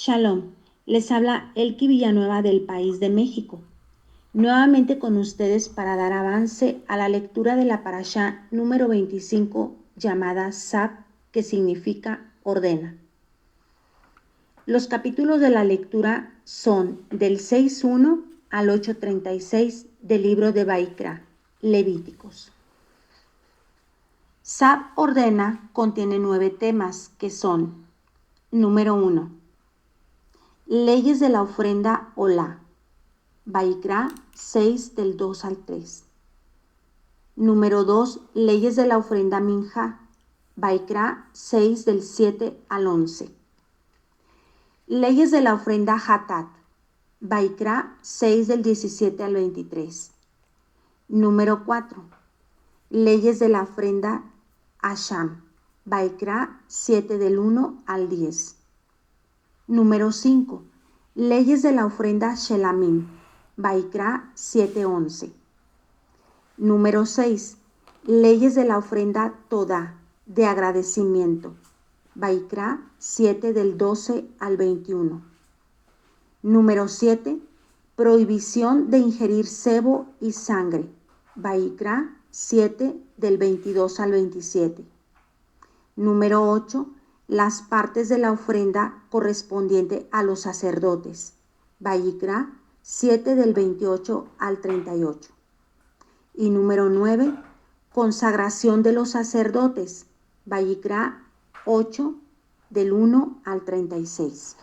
Shalom, les habla Elki Villanueva del país de México. Nuevamente con ustedes para dar avance a la lectura de la parashá número 25 llamada Sab, que significa ordena. Los capítulos de la lectura son del 6.1 al 8.36 del libro de Vaikra, Levíticos. Sab ordena contiene 9 temas que son: número 1. Leyes de la ofrenda Olá, Vaikra 6 del 2 al 3. Número 2. Leyes de la ofrenda Minja, Vaikra 6 del 7 al 11. Leyes de la ofrenda Hatat, Vaikra 6 del 17 al 23. Número 4. Leyes de la ofrenda Asham, Vaikra 7 del 1 al 10. Número 5. Leyes de la ofrenda Shelamim, Vaikra 7:11. Número 6. Leyes de la ofrenda Todá, de agradecimiento, Vaikra 7 del 12 al 21. Número 7. Prohibición de ingerir sebo y sangre, Vaikra 7 del 22 al 27. Número 8. Las partes de la ofrenda correspondiente a los sacerdotes, Vaikra 7 del 28 al 38. Y número 9. Consagración de los sacerdotes, Vaikra 8 del 1 al 36.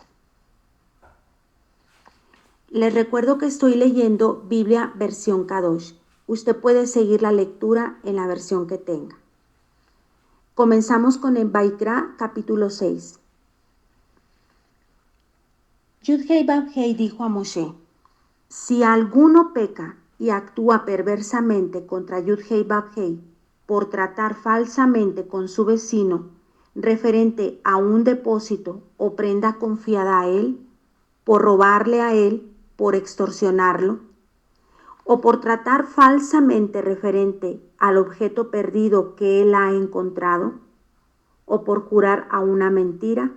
Les recuerdo que estoy leyendo Biblia versión Kadosh. Usted puede seguir la lectura en la versión que tenga. Comenzamos con el Vaikra capítulo 6. Yud-Hei Vav-Hei dijo a Moshe: si alguno peca y actúa perversamente contra Yud-Hei Vav-Hei por tratar falsamente con su vecino referente a un depósito o prenda confiada a él, por robarle a él, por extorsionarlo, o por tratar falsamente referente al objeto perdido que él ha encontrado, o por jurar a una mentira.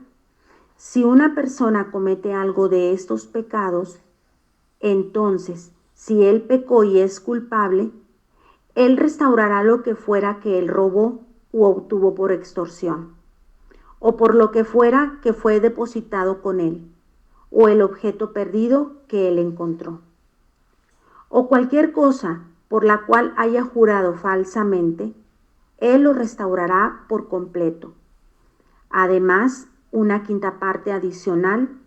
Si una persona comete algo de estos pecados, entonces, si él pecó y es culpable, él restaurará lo que fuera que él robó u obtuvo por extorsión, o por lo que fuera que fue depositado con él, o el objeto perdido que él encontró, o cualquier cosa por la cual haya jurado falsamente, él lo restaurará por completo. Además, una quinta parte adicional,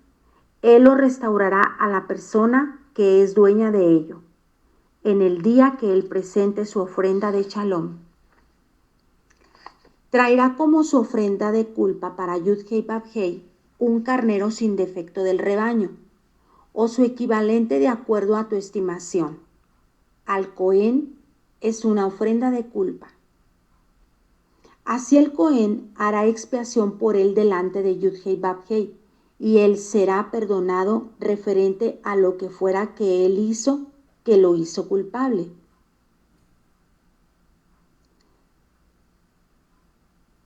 él lo restaurará a la persona que es dueña de ello, en el día que él presente su ofrenda de Shalom. Traerá como su ofrenda de culpa para Yud-Hei Vav-Hei un carnero sin defecto del rebaño, o su equivalente de acuerdo a tu estimación. Al Cohen es una ofrenda de culpa. Así el Cohen hará expiación por él delante de Yud-Hei Vav-Hei, y él será perdonado referente a lo que fuera que él hizo, que lo hizo culpable.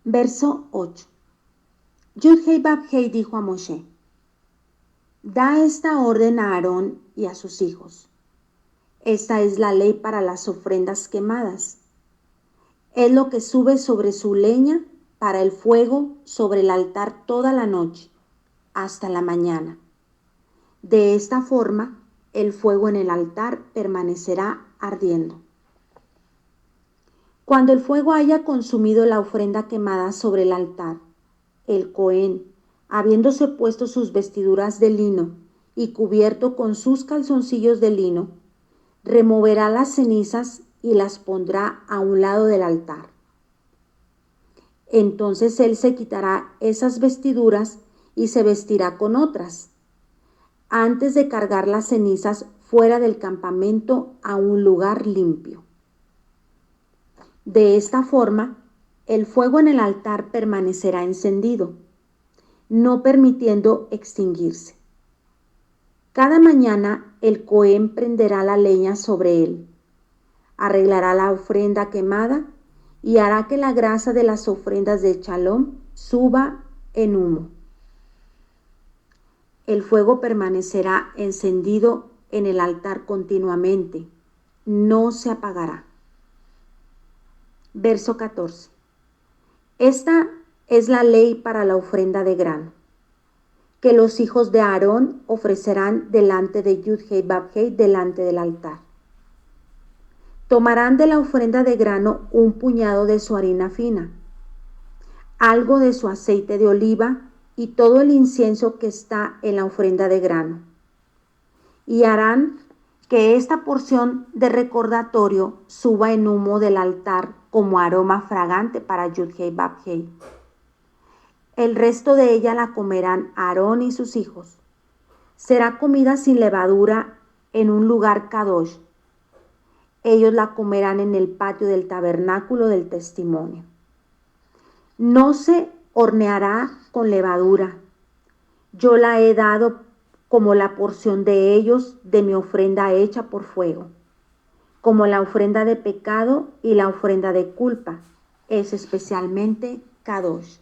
Verso 8. Yud-Hei Vav-Hei dijo a Moshe: da esta orden a Aarón y a sus hijos. Esta es la ley para las ofrendas quemadas. Es lo que sube sobre su leña para el fuego sobre el altar toda la noche, hasta la mañana. De esta forma, el fuego en el altar permanecerá ardiendo. Cuando el fuego haya consumido la ofrenda quemada sobre el altar, el Cohen, habiéndose puesto sus vestiduras de lino y cubierto con sus calzoncillos de lino, removerá las cenizas y las pondrá a un lado del altar. Entonces él se quitará esas vestiduras y se vestirá con otras, antes de cargar las cenizas fuera del campamento a un lugar limpio. De esta forma, el fuego en el altar permanecerá encendido, no permitiendo extinguirse. Cada mañana el Cohen prenderá la leña sobre él, arreglará la ofrenda quemada y hará que la grasa de las ofrendas de Shalom suba en humo. el fuego permanecerá encendido en el altar continuamente, no se apagará. Verso 14. Esta es la ley para la ofrenda de grano, que los hijos de Aarón ofrecerán delante de Yud-Hei Bab-Hei, delante del altar. Tomarán de la ofrenda de grano un puñado de su harina fina, algo de su aceite de oliva y todo el incienso que está en la ofrenda de grano. Y harán que esta porción de recordatorio suba en humo del altar como aroma fragante para Yud-Hei Bab-Hei. El resto de ella la comerán Aarón y sus hijos. Será comida sin levadura en un lugar kadosh. Ellos la comerán en el patio del tabernáculo del testimonio. No se horneará con levadura. Yo la he dado como la porción de ellos de mi ofrenda hecha por fuego, como la ofrenda de pecado y la ofrenda de culpa, es especialmente kadosh.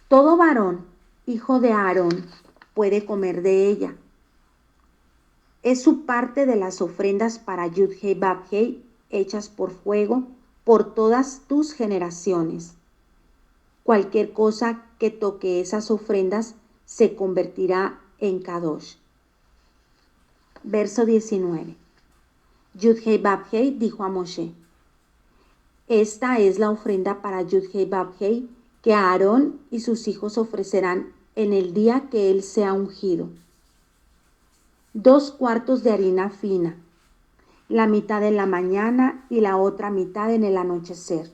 Todo varón, hijo de Aarón, puede comer de ella. Es su parte de las ofrendas para Yud-Hei Bab-Hei hechas por fuego por todas tus generaciones. Cualquier cosa que toque esas ofrendas se convertirá en kadosh. Verso 19. Yud-Hei Bab-Hei dijo a Moshe: esta es la ofrenda para Yud-Hei Bab-Hei que Aarón y sus hijos ofrecerán en el día que él sea ungido. 2 cuartos de harina fina, la mitad en la mañana y la otra mitad en el anochecer,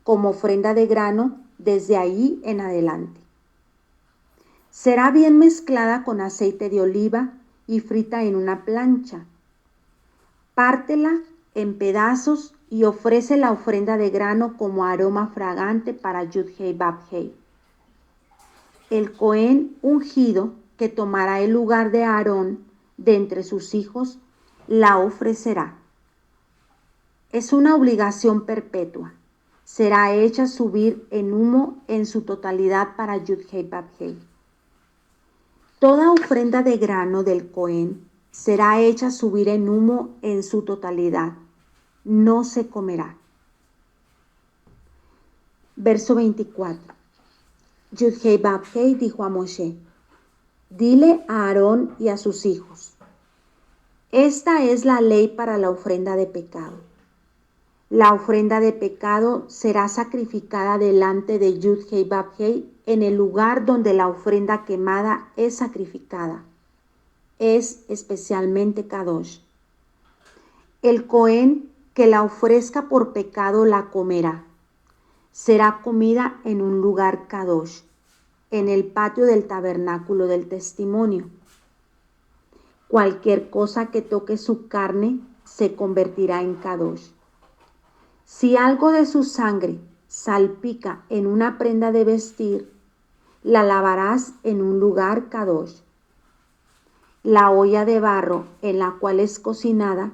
como ofrenda de grano desde ahí en adelante. Será bien mezclada con aceite de oliva y frita en una plancha. Pártela en pedazos y ofrece la ofrenda de grano como aroma fragante para Yud-Hei Bab-Hei. El Cohen ungido que tomará el lugar de Aarón de entre sus hijos la ofrecerá. Es una obligación perpetua. Será hecha subir en humo en su totalidad para Yud-Hei Bab-Hei. Toda ofrenda de grano del Cohen será hecha subir en humo en su totalidad. No se comerá. Verso 24. Yud-Hei Bab-Hei dijo a Moshe: dile a Aarón y a sus hijos: esta es la ley para la ofrenda de pecado. La ofrenda de pecado será sacrificada delante de Yud-Hei Bab-Hei en el lugar donde la ofrenda quemada es sacrificada. Es especialmente kadosh. El Cohen que la ofrezca por pecado la comerá. Será comida en un lugar kadosh, en el patio del tabernáculo del testimonio. Cualquier cosa que toque su carne se convertirá en kadosh. Si algo de su sangre salpica en una prenda de vestir, la lavarás en un lugar kadosh. La olla de barro en la cual es cocinada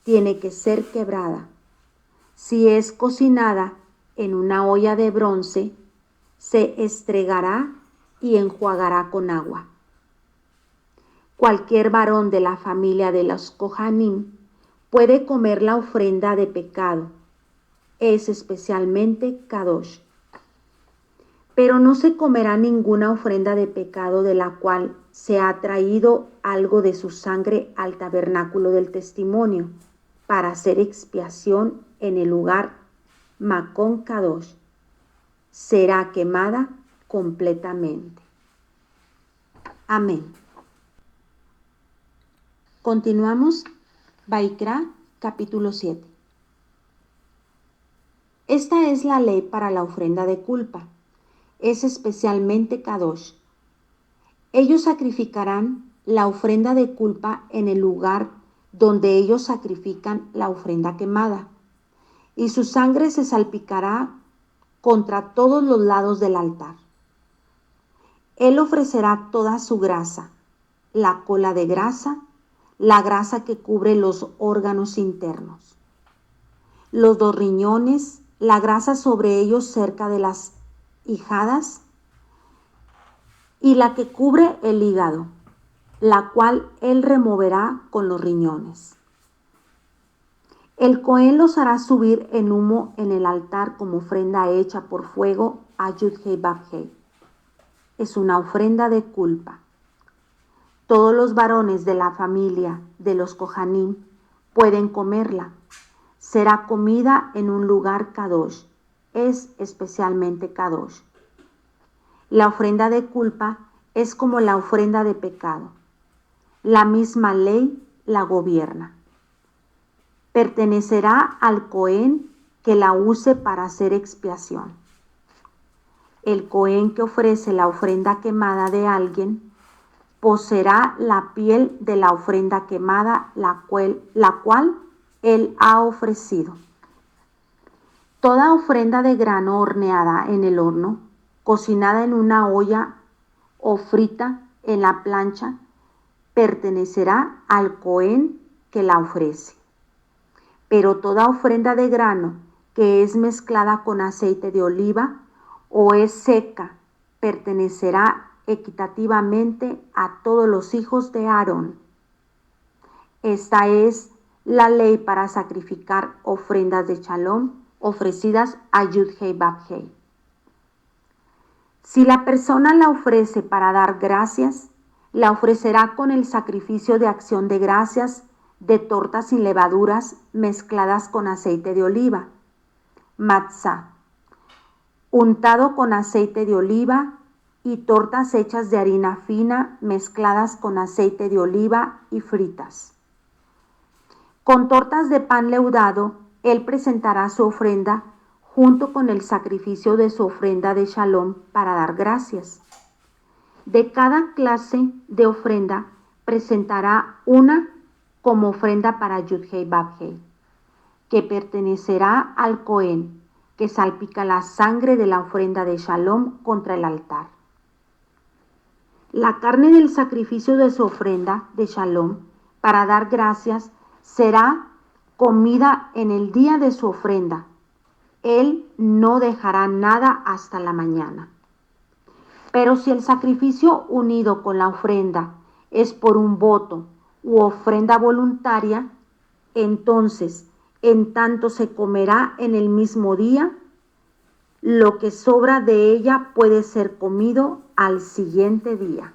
tiene que ser quebrada. Si es cocinada en una olla de bronce, se estregará y enjuagará con agua. Cualquier varón de la familia de los Kohanim puede comer la ofrenda de pecado. Es especialmente kadosh. Pero no se comerá ninguna ofrenda de pecado de la cual se ha traído algo de su sangre al tabernáculo del testimonio para hacer expiación en el lugar Makon Kadosh. Será quemada completamente. Amén. Continuamos. Vaikra, capítulo 7. Esta es la ley para la ofrenda de culpa. Es especialmente kadosh. Ellos sacrificarán la ofrenda de culpa en el lugar donde ellos sacrifican la ofrenda quemada, y su sangre se salpicará contra todos los lados del altar. Él ofrecerá toda su grasa, la cola de grasa, la grasa que cubre los órganos internos, los 2 riñones, la grasa sobre ellos cerca de las ijadas, y la que cubre el hígado, la cual él removerá con los riñones. El Cohen los hará subir en humo en el altar como ofrenda hecha por fuego a Yud-Heh-Vav-Heh. Es una ofrenda de culpa. Todos los varones de la familia de los Kohanim pueden comerla. Será comida en un lugar kadosh. Es especialmente kadosh. La ofrenda de culpa es como la ofrenda de pecado. La misma ley la gobierna. Pertenecerá al Cohen que la use para hacer expiación. El Cohen que ofrece la ofrenda quemada de alguien poseerá la piel de la ofrenda quemada, la cual él ha ofrecido. Toda ofrenda de grano horneada en el horno, cocinada en una olla o frita en la plancha, pertenecerá al Cohen que la ofrece. Pero toda ofrenda de grano que es mezclada con aceite de oliva o es seca, pertenecerá equitativamente a todos los hijos de Aarón. Esta es la ley para sacrificar ofrendas de shalom ofrecidas a Yud-Heh-Vav-Heh. Si la persona la ofrece para dar gracias, la ofrecerá con el sacrificio de acción de gracias de tortas sin levaduras mezcladas con aceite de oliva, matzah, untado con aceite de oliva, y tortas hechas de harina fina mezcladas con aceite de oliva y fritas. Con tortas de pan leudado, él presentará su ofrenda junto con el sacrificio de su ofrenda de shalom para dar gracias. De cada clase de ofrenda presentará una como ofrenda para Yud-Heh-Vav-Heh, que pertenecerá al Cohen, que salpica la sangre de la ofrenda de shalom contra el altar. La carne del sacrificio de su ofrenda de shalom para dar gracias será comida en el día de su ofrenda. Él no dejará nada hasta la mañana. Pero si el sacrificio unido con la ofrenda es por un voto u ofrenda voluntaria, entonces, en tanto se comerá en el mismo día, lo que sobra de ella puede ser comido al siguiente día.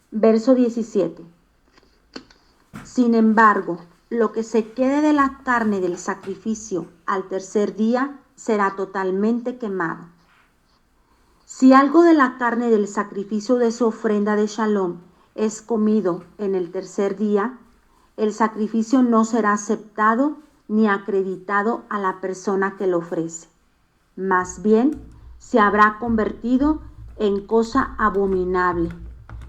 Verso 17. Sin embargo, lo que se quede de la carne del sacrificio al tercer día será totalmente quemado. Si algo de la carne del sacrificio de su ofrenda de shalom es comido en el tercer día, el sacrificio no será aceptado ni acreditado a la persona que lo ofrece. Más bien, se habrá convertido en cosa abominable,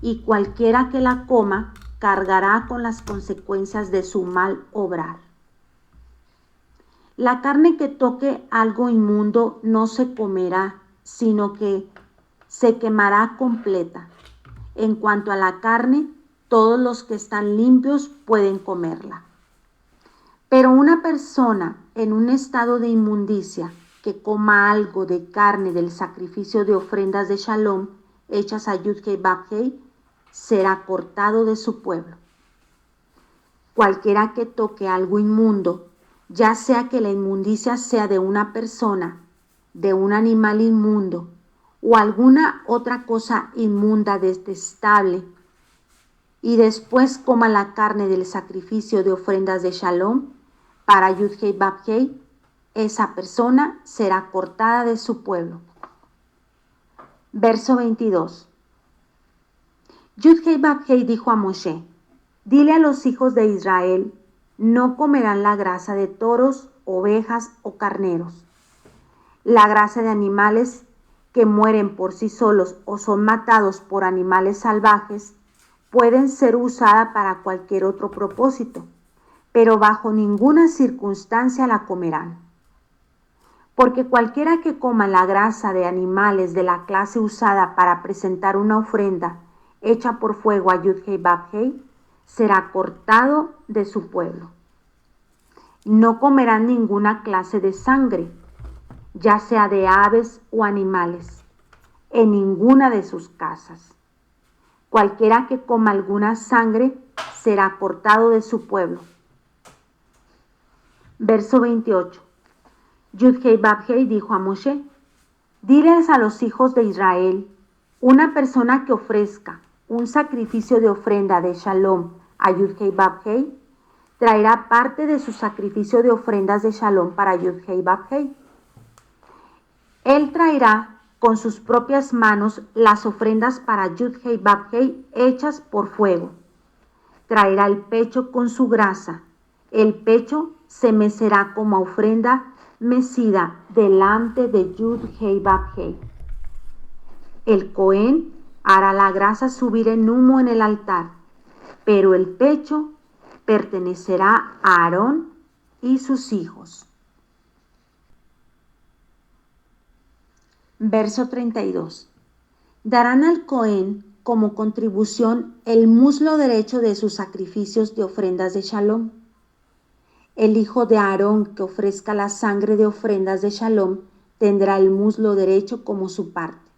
y cualquiera que la coma cargará con las consecuencias de su mal obrar. La carne que toque algo inmundo no se comerá, sino que se quemará completa. En cuanto a la carne, todos los que están limpios pueden comerla. Pero una persona en un estado de inmundicia que coma algo de carne del sacrificio de ofrendas de shalom hechas a Yud-Heh-Vav-Heh será cortado de su pueblo. Cualquiera que toque algo inmundo, ya sea que la inmundicia sea de una persona, de un animal inmundo o alguna otra cosa inmunda detestable, y después coma la carne del sacrificio de ofrendas de shalom para Yud-Heh-Vav-Heh, esa persona será cortada de su pueblo. Verso 22. Yud-Heh-Vav-Heh dijo a Moshe: dile a los hijos de Israel, no comerán la grasa de toros, ovejas o carneros. La grasa de animales que mueren por sí solos o son matados por animales salvajes pueden ser usada para cualquier otro propósito, pero bajo ninguna circunstancia la comerán. Porque cualquiera que coma la grasa de animales de la clase usada para presentar una ofrenda hecha por fuego a Yud-Heh-Vav-Heh será cortado de su pueblo. No comerán ninguna clase de sangre, ya sea de aves o animales. en ninguna de sus casas. Cualquiera que coma alguna sangre será cortado de su pueblo. Verso 28. Yud-Hei-Vab-Hei dijo a Moshe: diles a los hijos de Israel: una persona que ofrezca un sacrificio de ofrenda de Shalom a Yud-Hei-Vab-Hei traerá parte de su sacrificio de ofrendas de Shalom para Yud-Hei-Vab-Hei. Él traerá con sus propias manos las ofrendas para Yud-Hei-Vab-Hei hechas por fuego. Traerá el pecho con su grasa. El pecho se mecerá como ofrenda mecida delante de Yud-Hei-Vab-Hei. El Cohen hará la grasa subir en humo en el altar, pero el pecho pertenecerá a Aarón y sus hijos. Verso 32. Darán al Cohen como contribución el muslo derecho de sus sacrificios de ofrendas de Shalom. El hijo de Aarón que ofrezca la sangre de ofrendas de Shalom tendrá el muslo derecho como su parte.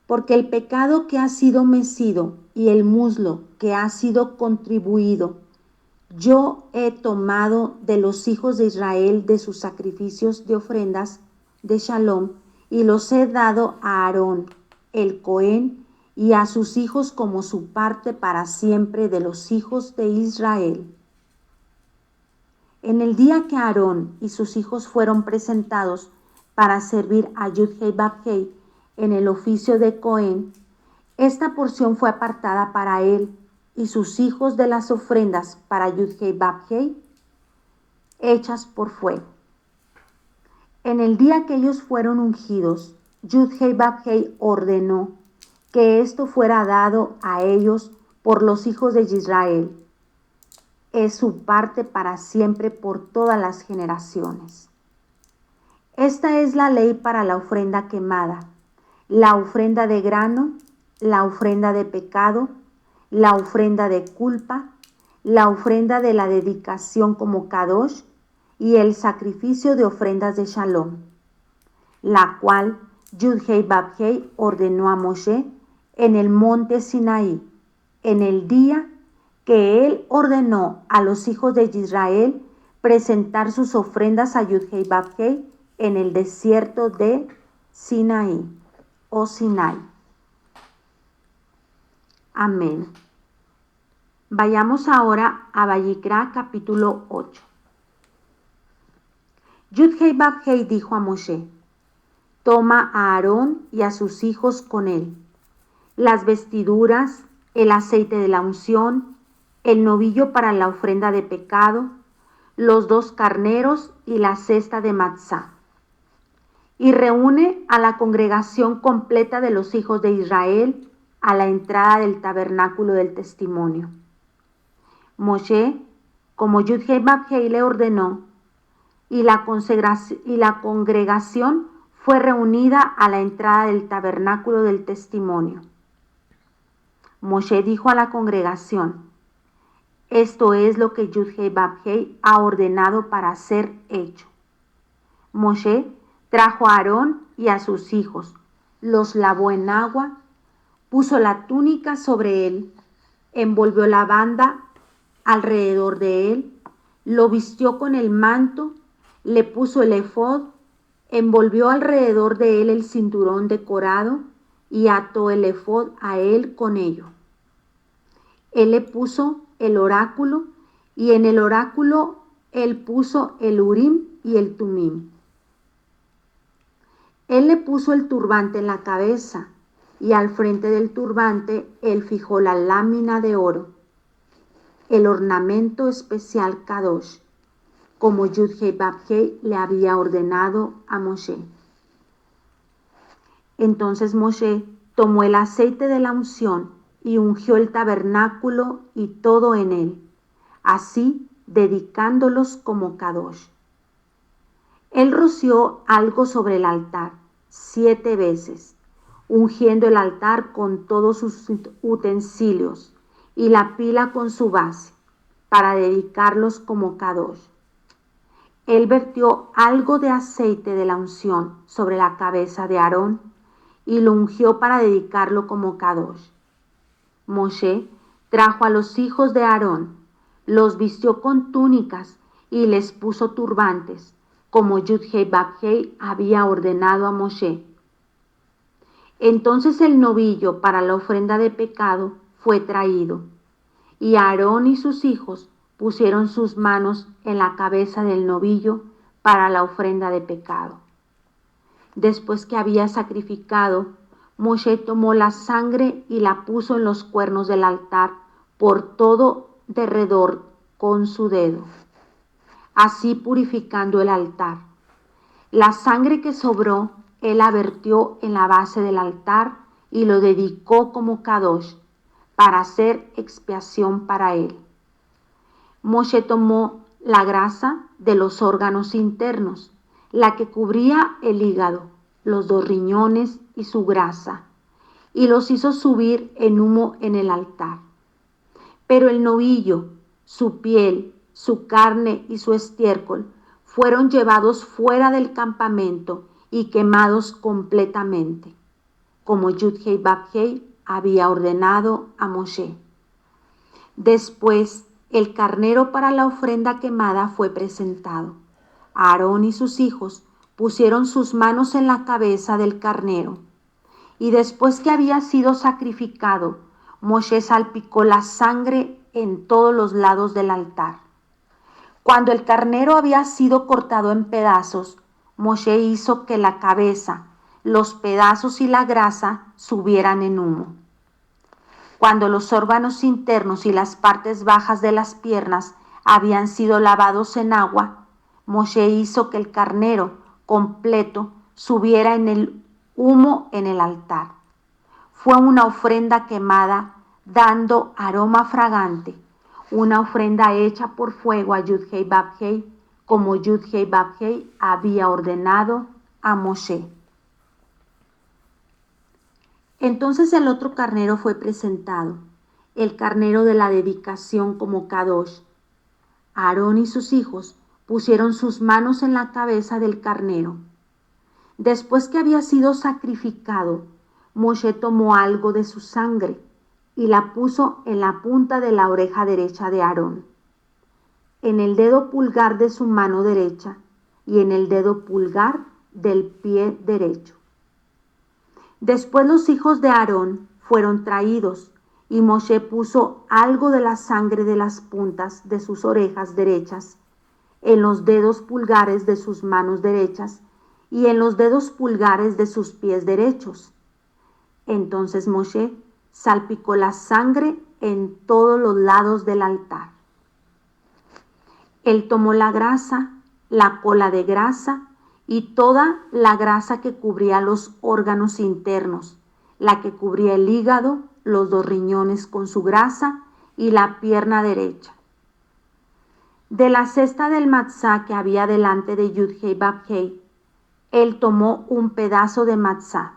Porque el pecado que ha sido mecido y el muslo que ha sido contribuido, yo he tomado de los hijos de Israel de sus sacrificios de ofrendas de Shalom y los he dado a Aarón, el Cohen, y a sus hijos como su parte para siempre de los hijos de Israel. En el día que Aarón y sus hijos fueron presentados para servir a Yud-Hei-Vab-Hei en el oficio de Cohen, esta porción fue apartada para él y sus hijos de las ofrendas para Yud-Hei-Vab-Hei hechas por fuego. En el día que ellos fueron ungidos, Yud-Hei-Vab-Hei ordenó que esto fuera dado a ellos por los hijos de Israel. Es su parte para siempre por todas las generaciones. Esta es la ley para la ofrenda quemada, la ofrenda de grano, la ofrenda de pecado, la ofrenda de culpa, la ofrenda de la dedicación como Kadosh y el sacrificio de ofrendas de Shalom, la cual Yud-Hei-Vab-Hei ordenó a Moshe en el monte Sinaí, en el día que él ordenó a los hijos de Israel presentar sus ofrendas a Yud-Hei-Vab-Hei en el desierto de Sinaí o Sinai. Amén. Vayamos ahora a Vayikra capítulo 8. Yud-Hei-Vab-Hei dijo a Moshe: toma a Aarón y a sus hijos con él, las vestiduras, el aceite de la unción, el novillo para la ofrenda de pecado, los 2 carneros y la cesta de matzá. Y reúne a la congregación completa de los hijos de Israel a la entrada del tabernáculo del testimonio. Moshe, como Yud-Hei-Vab-Hei le ordenó, y la congregación fue reunida a la entrada del tabernáculo del testimonio. Moshe dijo a la congregación: esto es lo que Yud-Hei-Vab-Hei ha ordenado para ser hecho. Moshe trajo a Aarón y a sus hijos, los lavó en agua, puso la túnica sobre él, envolvió la banda alrededor de él, lo vistió con el manto, le puso el efod, envolvió alrededor de él el cinturón decorado y ató el efod a él con ello. Él le puso el oráculo y en el oráculo él puso el Urim y el Tumim. Él le puso el turbante en la cabeza y al frente del turbante él fijó la lámina de oro, el ornamento especial Kadosh, como Yud-Hei-Vab-Hei le había ordenado a Moshe. Entonces Moshe tomó el aceite de la unción y ungió el tabernáculo y todo en él, así dedicándolos como Kadosh. Él roció algo sobre el altar 7 veces, ungiendo el altar con todos sus utensilios y la pila con su base, para dedicarlos como Kadosh. Él vertió algo de aceite de la unción sobre la cabeza de Aarón y lo ungió para dedicarlo como Kadosh. Moshe trajo a los hijos de Aarón, los vistió con túnicas y les puso turbantes, como Yud-Hei Vab-Hei había ordenado a Moshe. Entonces el novillo para la ofrenda de pecado fue traído, y Aarón y sus hijos pusieron sus manos en la cabeza del novillo para la ofrenda de pecado. Después que había sacrificado, Moshe tomó la sangre y la puso en los cuernos del altar por todo derredor con su dedo, así purificando el altar. La sangre que sobró, él la vertió en la base del altar y lo dedicó como Kadosh para hacer expiación para él. Moshe tomó la grasa de los órganos internos, la que cubría el hígado, los 2 riñones y su grasa, y los hizo subir en humo en el altar. Pero el novillo, su piel, su carne y su estiércol fueron llevados fuera del campamento y quemados completamente, como Yud-Hei Vab-Hei había ordenado a Moshe. Después, el carnero para la ofrenda quemada fue presentado. Aarón y sus hijos pusieron sus manos en la cabeza del carnero. Y después que había sido sacrificado, Moshe salpicó la sangre en todos los lados del altar. Cuando el carnero había sido cortado en pedazos, Moshe hizo que la cabeza, los pedazos y la grasa subieran en humo. Cuando los órganos internos y las partes bajas de las piernas habían sido lavados en agua, Moshe hizo que el carnero completo subiera en el humo en el altar. Fue una ofrenda quemada dando aroma fragante, una ofrenda hecha por fuego a Yud-Hei Vab-Hei, como Yud-Hei Vab-Hei había ordenado a Moshe. Entonces el otro carnero fue presentado, el carnero de la dedicación como Kadosh. Aarón y sus hijos pusieron sus manos en la cabeza del carnero. Después que había sido sacrificado, Moshe tomó algo de su sangre y la puso en la punta de la oreja derecha de Aarón, en el dedo pulgar de su mano derecha y en el dedo pulgar del pie derecho. Después los hijos de Aarón fueron traídos y Moshe puso algo de la sangre de las puntas de sus orejas derechas, en los dedos pulgares de sus manos derechas y en los dedos pulgares de sus pies derechos. Entonces Moshe salpicó la sangre en todos los lados del altar. Él tomó la grasa, la cola de grasa y toda la grasa que cubría los órganos internos, la que cubría el hígado, los 2 riñones con su grasa y la pierna derecha. De la cesta del matzá que había delante de Yud-Hei Vab-Hei, él tomó un pedazo de matzá,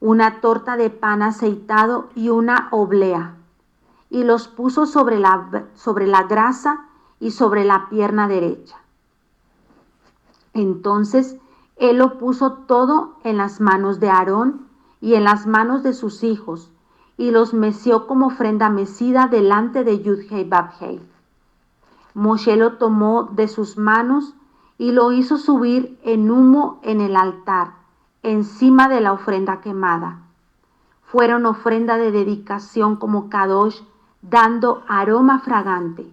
una torta de pan aceitado y una oblea, y los puso sobre la grasa y sobre la pierna derecha. Entonces él lo puso todo en las manos de Aarón y en las manos de sus hijos, y los meció como ofrenda mecida delante de Yud-Hei Vab-Hei. Moshe lo tomó de sus manos y lo hizo subir en humo en el altar, encima de la ofrenda quemada. Fueron ofrenda de dedicación como Kadosh, dando aroma fragante,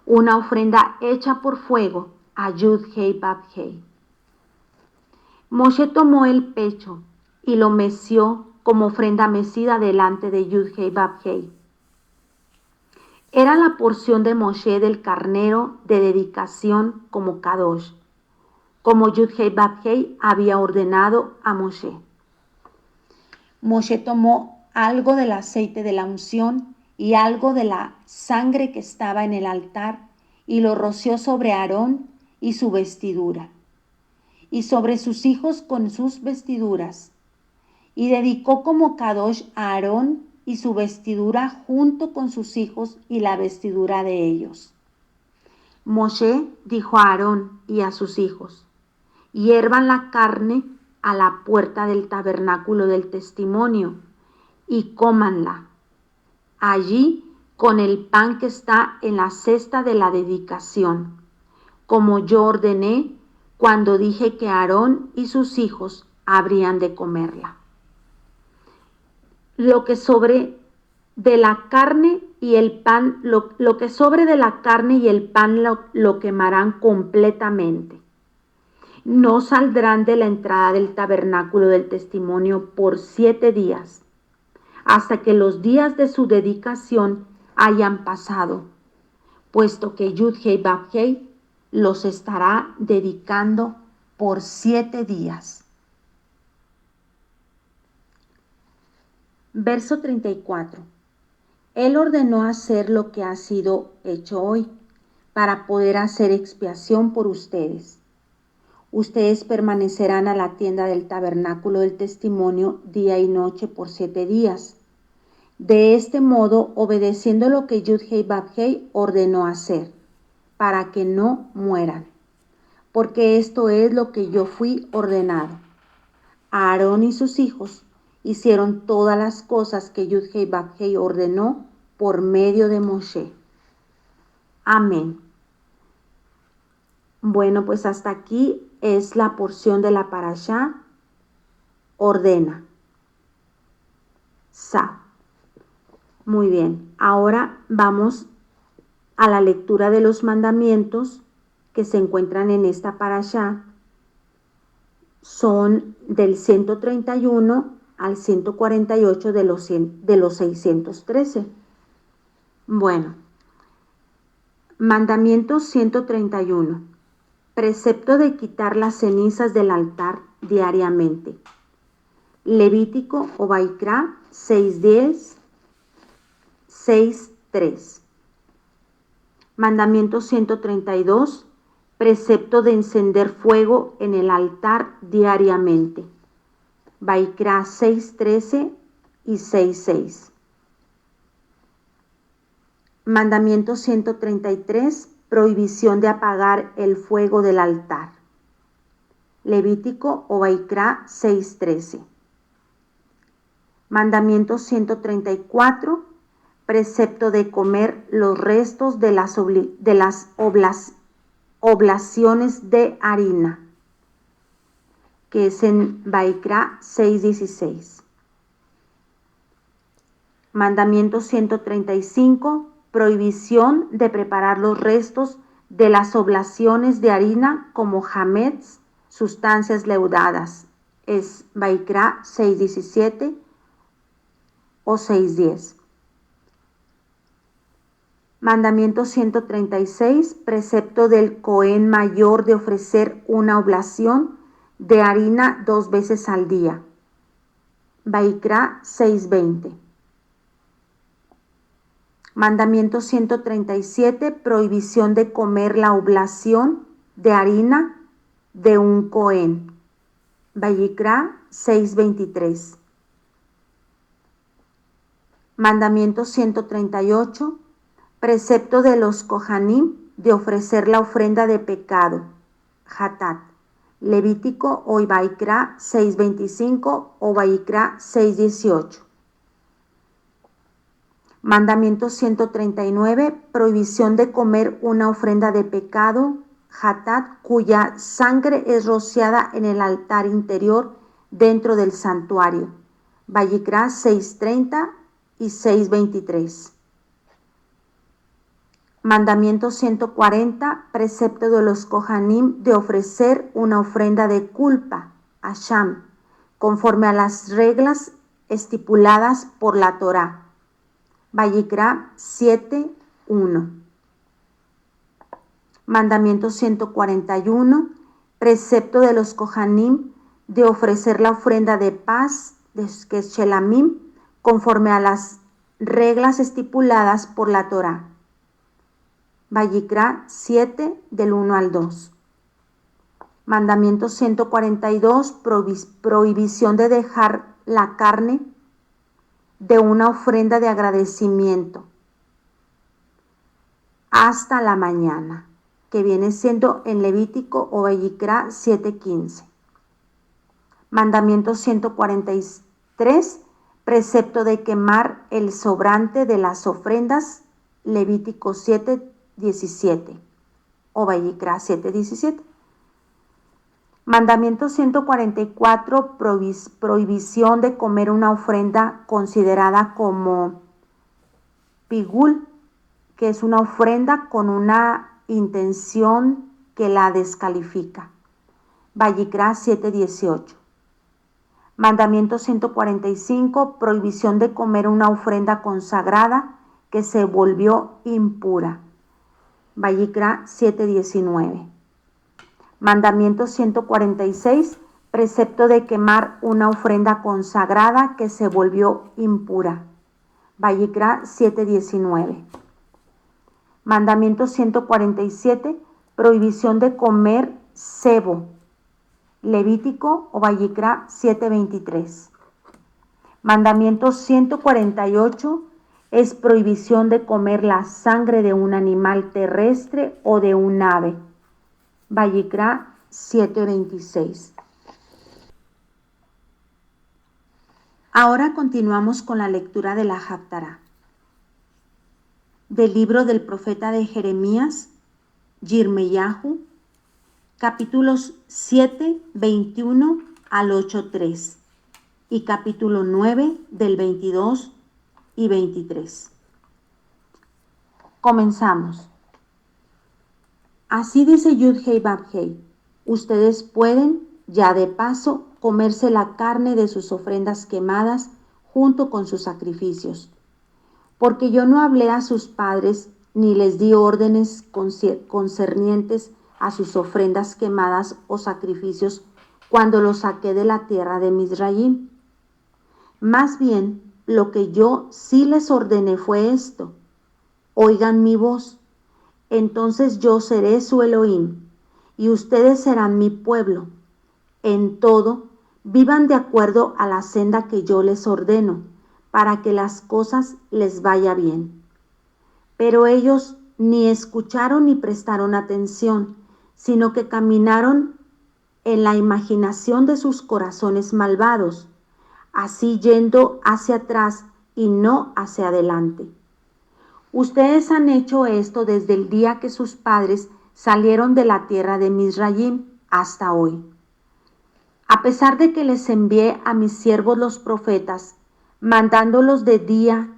una ofrenda hecha por fuego a Yud-Hei Vab-Hei. Moshe tomó el pecho y lo meció como ofrenda mecida delante de Yud-Hei Vab-Hei. Era la porción de Moshe del carnero de dedicación como Kadosh, como Yud-Hei Vab-Hei había ordenado a Moshe. Moshe tomó algo del aceite de la unción y algo de la sangre que estaba en el altar y lo roció sobre Aarón y su vestidura, y sobre sus hijos con sus vestiduras, y dedicó como Kadosh a Aarón y su vestidura junto con sus hijos y la vestidura de ellos. Moshe dijo a Aarón y a sus hijos: hiervan la carne a la puerta del tabernáculo del testimonio y cómanla allí con el pan que está en la cesta de la dedicación, como yo ordené cuando dije que Aarón y sus hijos habrían de comerla. Lo que sobre de la carne y el pan, lo que sobre de la carne y el pan lo quemarán completamente. No saldrán de la entrada del tabernáculo del testimonio por 7 días, hasta que los días de su dedicación hayan pasado, puesto que Yud-Heh-Vav-Heh los estará dedicando por 7 días. Verso 34. Él ordenó hacer lo que ha sido hecho hoy, para poder hacer expiación por ustedes. Ustedes permanecerán a la tienda del tabernáculo del testimonio día y noche por 7 días. De este modo, obedeciendo lo que Yud-Heh-Vav-Heh ordenó hacer, para que no mueran. Porque esto es lo que yo fui ordenado. Aarón y sus hijos hicieron todas las cosas que Yud-Heh-Vav-Heh ordenó por medio de Moshe. Amén. Bueno, pues hasta aquí es la porción de la parashá. Ordena. Sa. Muy bien. Ahora vamos a la lectura de los mandamientos que se encuentran en esta parashá. Son del 131 al 148 de los 613. Bueno, mandamiento 131. Precepto de quitar las cenizas del altar diariamente. Levítico o Vaikra 6:10, 6:3. Mandamiento 132. Precepto de encender fuego en el altar diariamente. Vaikra 6:13 y 6:6. Mandamiento 133. Prohibición de apagar el fuego del altar. Levítico o Vaikra 6:13. Mandamiento 134. Precepto de comer los restos de las oblaciones de harina, que es en Vaikra 6:16. Mandamiento 135. Prohibición de preparar los restos de las oblaciones de harina como hametz, sustancias leudadas, es Vaikra 6:17 o 6:10. Mandamiento 136. Precepto del Cohen mayor de ofrecer una oblación de harina 2 veces al día. Vaikra 6:20. Mandamiento 137. Prohibición de comer la oblación de harina de un Cohen. Vaikra 6:23. Mandamiento 138. Precepto de los Kohanim de ofrecer la ofrenda de pecado. Hatat. Levítico o Vaikra 6:25 o Vaikra 6:18. Mandamiento 139. Prohibición de comer una ofrenda de pecado, Hatat, cuya sangre es rociada en el altar interior dentro del santuario. Vaikra 6:30 y 6:23. Mandamiento 140. Precepto de los Kohanim de ofrecer una ofrenda de culpa, Asham, conforme a las reglas estipuladas por la Torá. Vaikra 7:1. Mandamiento 141. Precepto de los Kohanim de ofrecer la ofrenda de paz, que es Shelamim, conforme a las reglas estipuladas por la Torá. Vaikra 7 del 1 al 2. Mandamiento 142. Prohibición de dejar la carne de una ofrenda de agradecimiento hasta la mañana, que viene siendo en Levítico o Vaikra 7:15. Mandamiento 143, precepto de quemar el sobrante de las ofrendas, Levítico 7:17 o Vayikra 7:17. Mandamiento 144, prohibición de comer una ofrenda considerada como pigul, que es una ofrenda con una intención que la descalifica. Vayikra 7:18. Mandamiento 145, prohibición de comer una ofrenda consagrada que se volvió impura. Vayikra 7:19. Mandamiento 146, precepto de quemar una ofrenda consagrada que se volvió impura. Vayikra 7:19. Mandamiento 147, prohibición de comer sebo. Levítico o Vayikra 7:23. Mandamiento 148 es prohibición de comer la sangre de un animal terrestre o de un ave. Vayikra 7:26. Ahora continuamos con la lectura de la Haftará. Del libro del profeta de Jeremías, Yirmeyahu, capítulos 7, 21 al 8:3 y capítulo 9 del 22 y 23. Comenzamos. Así dice Yud-Hei Bab-Hei, ustedes pueden, ya de paso, comerse la carne de sus ofrendas quemadas junto con sus sacrificios, porque yo no hablé a sus padres ni les di órdenes concernientes a sus ofrendas quemadas o sacrificios cuando los saqué de la tierra de Mizraim. Más bien, lo que yo sí les ordené fue esto: oigan mi voz, entonces yo seré su Elohim, y ustedes serán mi pueblo. En todo, vivan de acuerdo a la senda que yo les ordeno, para que las cosas les vaya bien. Pero ellos ni escucharon ni prestaron atención, sino que caminaron en la imaginación de sus corazones malvados, así yendo hacia atrás y no hacia adelante. Ustedes han hecho esto desde el día que sus padres salieron de la tierra de Mizraim hasta hoy. A pesar de que les envié a mis siervos los profetas, mandándolos de día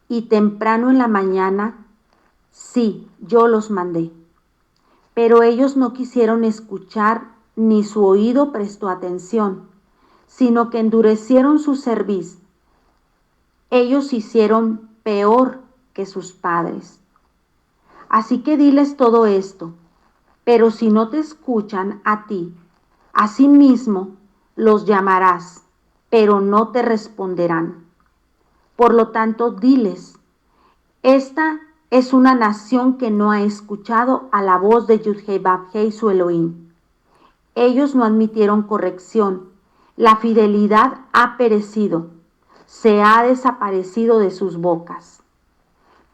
y temprano en la mañana, sí, yo los mandé. Pero ellos no quisieron escuchar, ni su oído prestó atención, sino que endurecieron su cerviz. Ellos hicieron peor que sus padres. Así que diles todo esto, pero si no te escuchan a ti, asimismo los llamarás, pero no te responderán. Por lo tanto, diles, esta es una nación que no ha escuchado a la voz de Yud-Hei Bab-Hei su Elohim. Ellos no admitieron corrección, la fidelidad ha perecido, se ha desaparecido de sus bocas.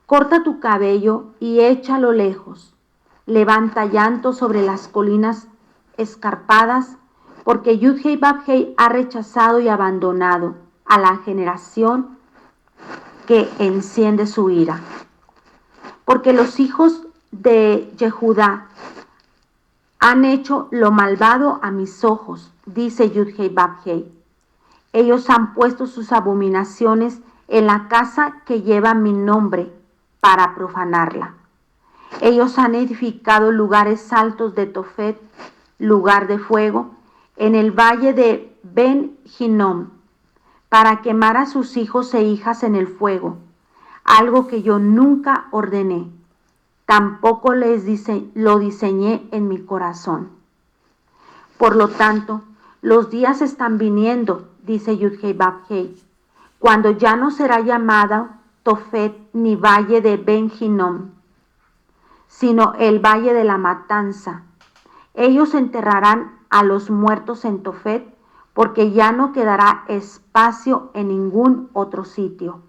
Corta tu cabello y échalo lejos. Levanta llanto sobre las colinas escarpadas, porque Yud-Hei Bab-Hei ha rechazado y abandonado a la generación que enciende su ira. Porque los hijos de Yehudá han hecho lo malvado a mis ojos, dice Yud-Hei Bab-Hei. Ellos han puesto sus abominaciones en la casa que lleva mi nombre para profanarla. Ellos han edificado lugares altos de Tofet, lugar de fuego, en el valle de Ben Hinnom, para quemar a sus hijos e hijas en el fuego, algo que yo nunca ordené, tampoco lo diseñé en mi corazón. Por lo tanto, los días están viniendo, dice Yud-Hei Bab-Hei, cuando ya no será llamada Tofet ni valle de Ben Hinnom, sino el valle de la matanza. Ellos enterrarán a los muertos en Tofet, porque ya no quedará espacio en ningún otro sitio.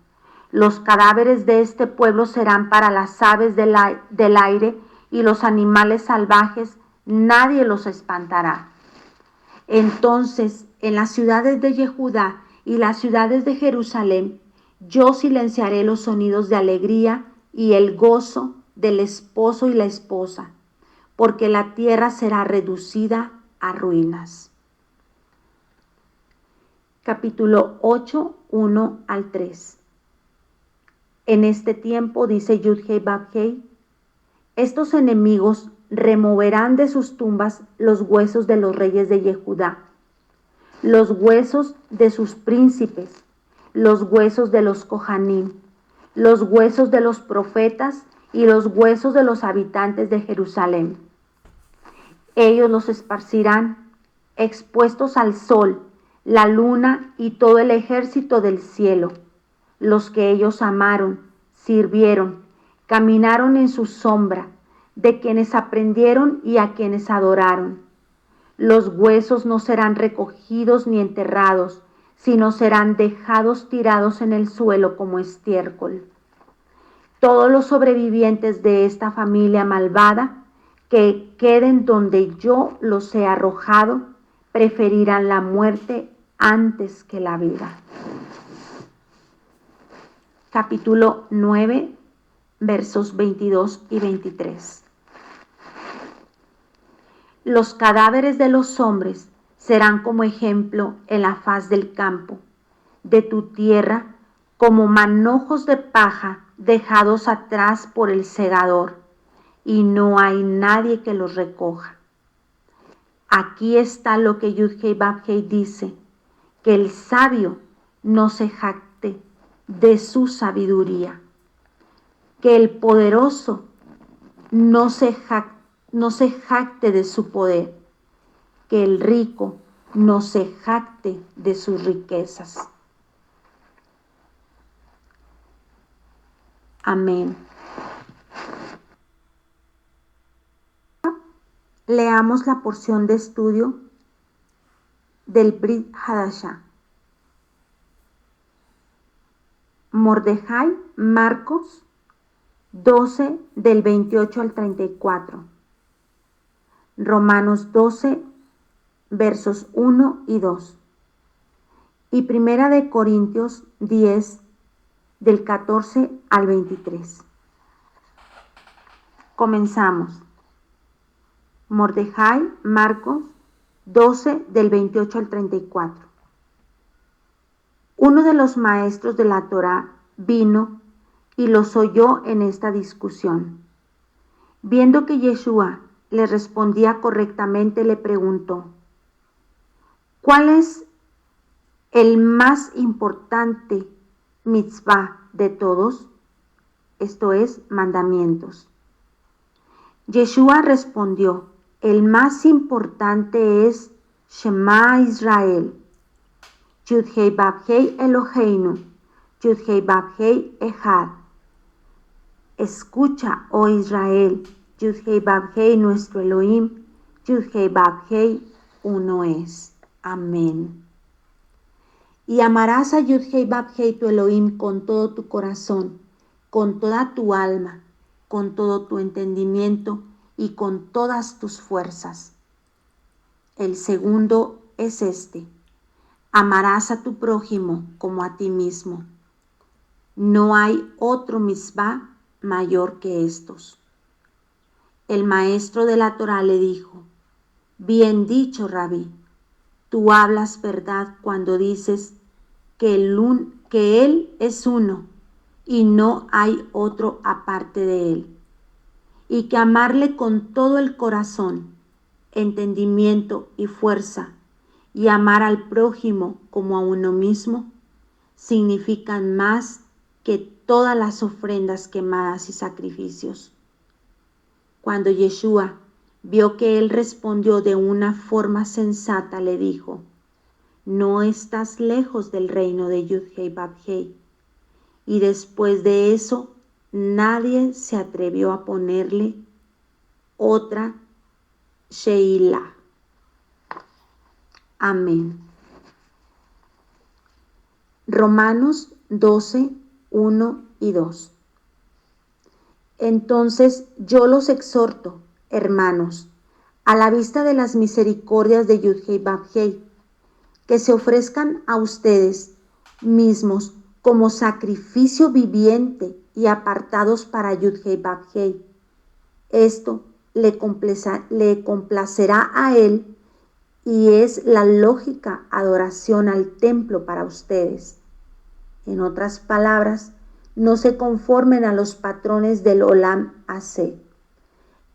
Los cadáveres de este pueblo serán para las aves del aire y los animales salvajes, nadie los espantará. Entonces, en las ciudades de Yehudá y las ciudades de Jerusalén, yo silenciaré los sonidos de alegría y el gozo del esposo y la esposa, porque la tierra será reducida a ruinas. Capítulo 8, 1 al 3. En este tiempo, dice Yud-Heh-Vah-Heh, estos enemigos removerán de sus tumbas los huesos de los reyes de Yehudá, los huesos de sus príncipes, los huesos de los Kohanim, los huesos de los profetas y los huesos de los habitantes de Jerusalén. Ellos los esparcirán, expuestos al sol, la luna y todo el ejército del cielo, los que ellos amaron, sirvieron, caminaron en su sombra, de quienes aprendieron y a quienes adoraron. Los huesos no serán recogidos ni enterrados, sino serán dejados tirados en el suelo como estiércol. Todos los sobrevivientes de esta familia malvada, que queden donde yo los he arrojado, preferirán la muerte antes que la vida. Capítulo 9, versos 22 y 23. Los cadáveres de los hombres serán como ejemplo en la faz del campo, de tu tierra, como manojos de paja dejados atrás por el segador, y no hay nadie que los recoja. Aquí está lo que Yud-Heh-Vah-Heh dice, que el sabio no se jacte de su sabiduría, que el poderoso no se jacte de su poder, que el rico no se jacte de sus riquezas. Amén. Leamos la porción de estudio del Brit Hadashah. Mordejai, Marcos 12 del 28 al 34. Romanos 12 versos 1 y 2. Y Primera de Corintios 10 del 14 al 23. Comenzamos. Mordejai, Marcos 12 del 28 al 34. Uno de los maestros de la Torá vino y los oyó en esta discusión. Viendo que Yeshua le respondía correctamente, le preguntó: ¿cuál es el más importante mitzvah de todos? Esto es, mandamientos. Yeshua respondió: el más importante es Shema Israel, Yud-Heh-Vah-Heh Eloheinu, Yud-Heh-Vah-Heh Echad. Escucha, oh Israel, Yud-Heh-Vah-Heh nuestro Elohim, Yud-Heh-Vah-Heh uno es. Amén. Y amarás a Yud-Heh-Vah-Heh tu Elohim con todo tu corazón, con toda tu alma, con todo tu entendimiento y con todas tus fuerzas. El segundo es este: amarás a tu prójimo como a ti mismo. No hay otro mitzvah mayor que estos. El maestro de la Torá le dijo: bien dicho, Rabí, tú hablas verdad cuando dices que Él es uno y no hay otro aparte de Él, y que amarle con todo el corazón, entendimiento y fuerza, y amar al prójimo como a uno mismo, significan más que todas las ofrendas quemadas y sacrificios. Cuando Yeshua vio que él respondió de una forma sensata, le dijo: no estás lejos del reino de Yud-Heh-Vah-Heh. Y después de eso, nadie se atrevió a ponerle otra Sheila. Amén. Romanos 12, 1 y 2. Entonces yo los exhorto, hermanos, a la vista de las misericordias de Yud-Hei Vав-Hei, que se ofrezcan a ustedes mismos como sacrificio viviente y apartados para Yud-Hei Vав-Hei. Esto le complacerá a él y es la lógica adoración al templo para ustedes. En otras palabras, no se conformen a los patrones del Olam Hazé.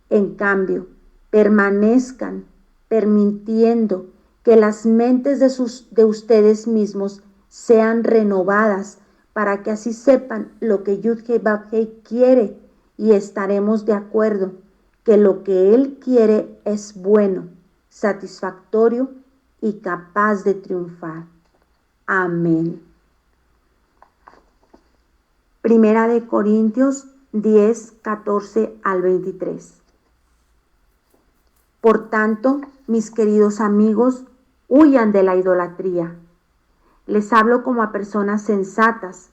En cambio, permanezcan permitiendo que las mentes de ustedes mismos sean renovadas para que así sepan lo que Yud-Hei Vав-Hei quiere y estaremos de acuerdo que lo que Él quiere es bueno, satisfactorio y capaz de triunfar. Amén. Primera de Corintios 10, 14 al 23. Por tanto, mis queridos amigos, huyan de la idolatría. Les hablo como a personas sensatas.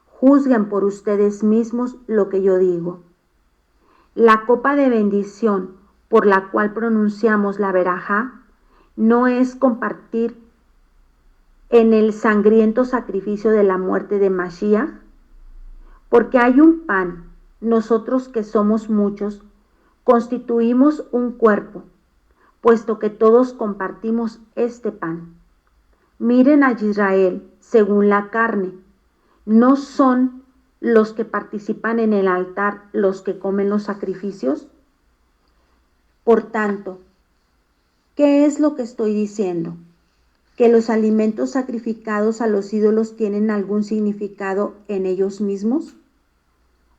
Juzguen por ustedes mismos lo que yo digo. La copa de bendición por la cual pronunciamos la verajá no es compartir en el sangriento sacrificio de la muerte de Mashiach, porque hay un pan, nosotros que somos muchos, constituimos un cuerpo, puesto que todos compartimos este pan. Miren a Israel según la carne, ¿no son los que participan en el altar los que comen los sacrificios? Por tanto, ¿qué es lo que estoy diciendo? ¿Que los alimentos sacrificados a los ídolos tienen algún significado en ellos mismos?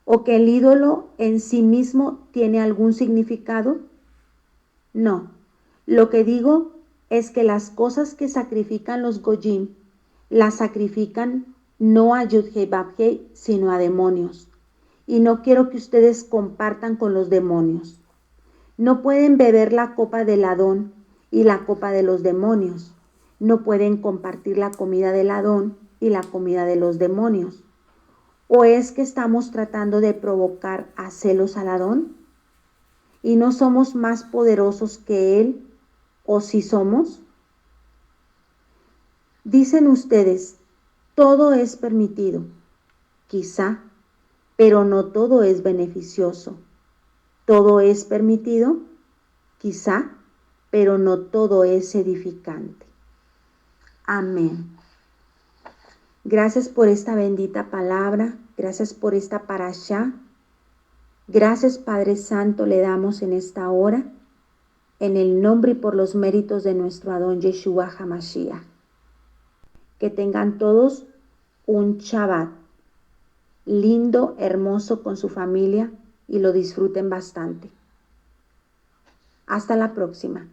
¿O que el ídolo en sí mismo tiene algún significado? No, lo que digo es que las cosas que sacrifican los Goyim, las sacrifican no a Yud-Hei Vав-Hei, sino a demonios. Y no quiero que ustedes compartan con los demonios. No pueden beber la copa del Adón y la copa de los demonios. No pueden compartir la comida del Adón y la comida de los demonios. ¿O es que estamos tratando de provocar a celos al Adón? ¿Y no somos más poderosos que él? ¿O sí somos? Dicen ustedes, todo es permitido, quizá, pero no todo es beneficioso. Todo es permitido, quizá, pero no todo es edificante. Amén. Gracias por esta bendita palabra, gracias por esta parashá. Gracias, Padre Santo, le damos en esta hora, en el nombre y por los méritos de nuestro Adón Yeshua HaMashiach. Que tengan todos un Shabbat lindo, hermoso con su familia y lo disfruten bastante. Hasta la próxima.